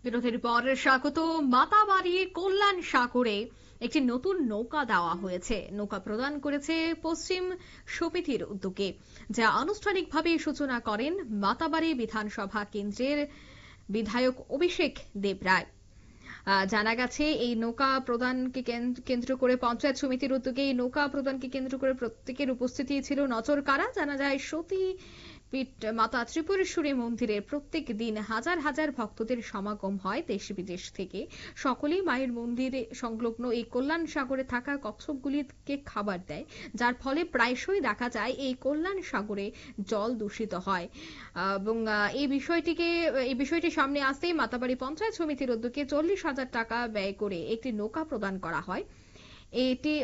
বিরতির পর স্বাগত। মাতাবাড়ি কল্যাণ সাগরে একটি নতুন নৌকা দেওয়া হয়েছে। নৌকা প্রদান করেছে পশ্চিম সমিতির উদ্যোগে, যা আনুষ্ঠানিকভাবে সূচনা করেন মাতাবাড়ি বিধানসভা কেন্দ্রের বিধায়ক অভিষেক দেবরায়। জানা গেছে এই নৌকা প্রদানকে কেন্দ্র করে পঞ্চায়েত সমিতির উদ্যোগে এই নৌকা প্রদানকে কেন্দ্র করে প্রত্যেকের উপস্থিতি ছিল নজর কাড়া। জানা যায় সতী পীঠ মাতা ত্রিপুরেশ্বরী মন্দিরে প্রত্যেক দিন হাজার হাজার ভক্তদের সমাগম হয় দেশ বিদেশ থেকে। সকলেই মায়ের মন্দিরে সংলগ্ন এই কল্যাণ সাগরে থাকা কচ্ছপগুলিকে খাবার দেয়, যার ফলে প্রায়শই দেখা যায় এই কল্যাণ সাগরে জল দূষিত হয়। এবং এই বিষয়টি সামনে আসতেই মাতাবাড়ি পঞ্চায়েত সমিতির উদ্যোগে 40,000 টাকা ব্যয় করে একটি নৌকা প্রদান করা হয়। এটি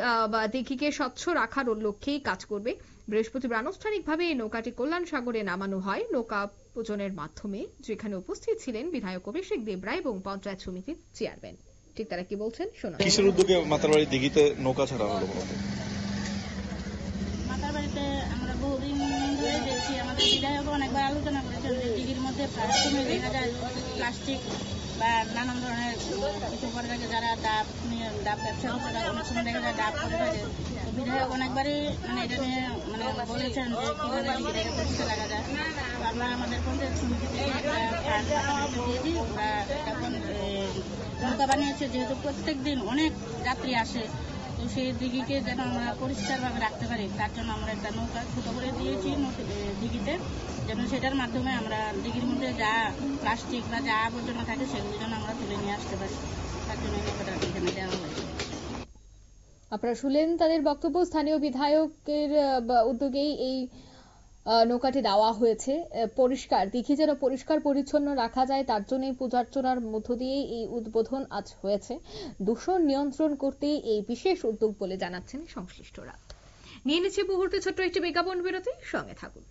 দিঘিকে স্বচ্ছ রাখার লক্ষ্যেই কাজ করবে। বৃহস্পতিবার আনুষ্ঠানিকভাবে এই নৌকাটি কল্যাণ সাগরে নামানো হয় নৌকা পূজনের মাধ্যমে, যেখানে উপস্থিত ছিলেন বিধায়ক অভিষেক দেবরায় এবং পঞ্চায়েত সমিতির চেয়ারম্যান। ঠিক তারা কি বলছেন শোনা। কিসের উদ্যোগে মাতাবাড়ি দিঘিতে নৌকা ছাড়া হলো? মাতাবাড়িতে আমরা বহুদিন ধরে দেখছি, আমাদের বিধায়ক অনেকবার আলোচনা করেছেন যে দিঘির মধ্যে প্রায় দেখা যায় প্লাস্টিক বা নানান ধরনের কিছু করে থাকে, যারা ডাব ব্যবসা করতে থাকে, অনেক সময় দেখা যায় ডাব করে থাকে। তো বিধায়ক অনেকবারই এটা নিয়ে বলেছেন যে কিভাবে দিঘিটাকে পরিষ্কার রাখা যায়। তো আমরা আমাদের পঞ্চায়েত সমিতি থেকে দিয়েছি, ওরা এখন নৌকা বানিয়েছে। যেহেতু প্রত্যেক দিন অনেক যাত্রী আসে, তো সেই দিঘিকে যেন আমরা পরিষ্কারভাবে রাখতে পারি, তার জন্য আমরা একটা নৌকা ছোট করে দিয়েছি দিঘিতে, যেন সেটার মাধ্যমে আমরা দিঘির মধ্যে যা প্লাস্টিক বা যা আবর্জনা থাকে সেগুলো যেন আমরা তুলে নিয়ে আসতে পারি, তার জন্য নৌকাটা এখানে দেওয়া হয়েছে। আপনারা শুনলেন তাদের বক্তব্য। স্থানীয় বিধায়কের উদ্যোগেই এই নৌকাটি দেওয়া হয়েছে। পরিষ্কার দিঘি যেন পরিষ্কার পরিচ্ছন্ন রাখা যায়, তার জন্য পূজার্চনার মধ্য দিয়ে এই উদ্বোধন আজ হয়েছে। দূষণ নিয়ন্ত্রণ করতে এই বিশেষ উদ্যোগ বলে জানাচ্ছেন সংশ্লিষ্টরা। নিয়ে নিচ্ছে মুহূর্তে ছোট্ট একটি বিজ্ঞাপন বিরতি, সঙ্গে থাকুন।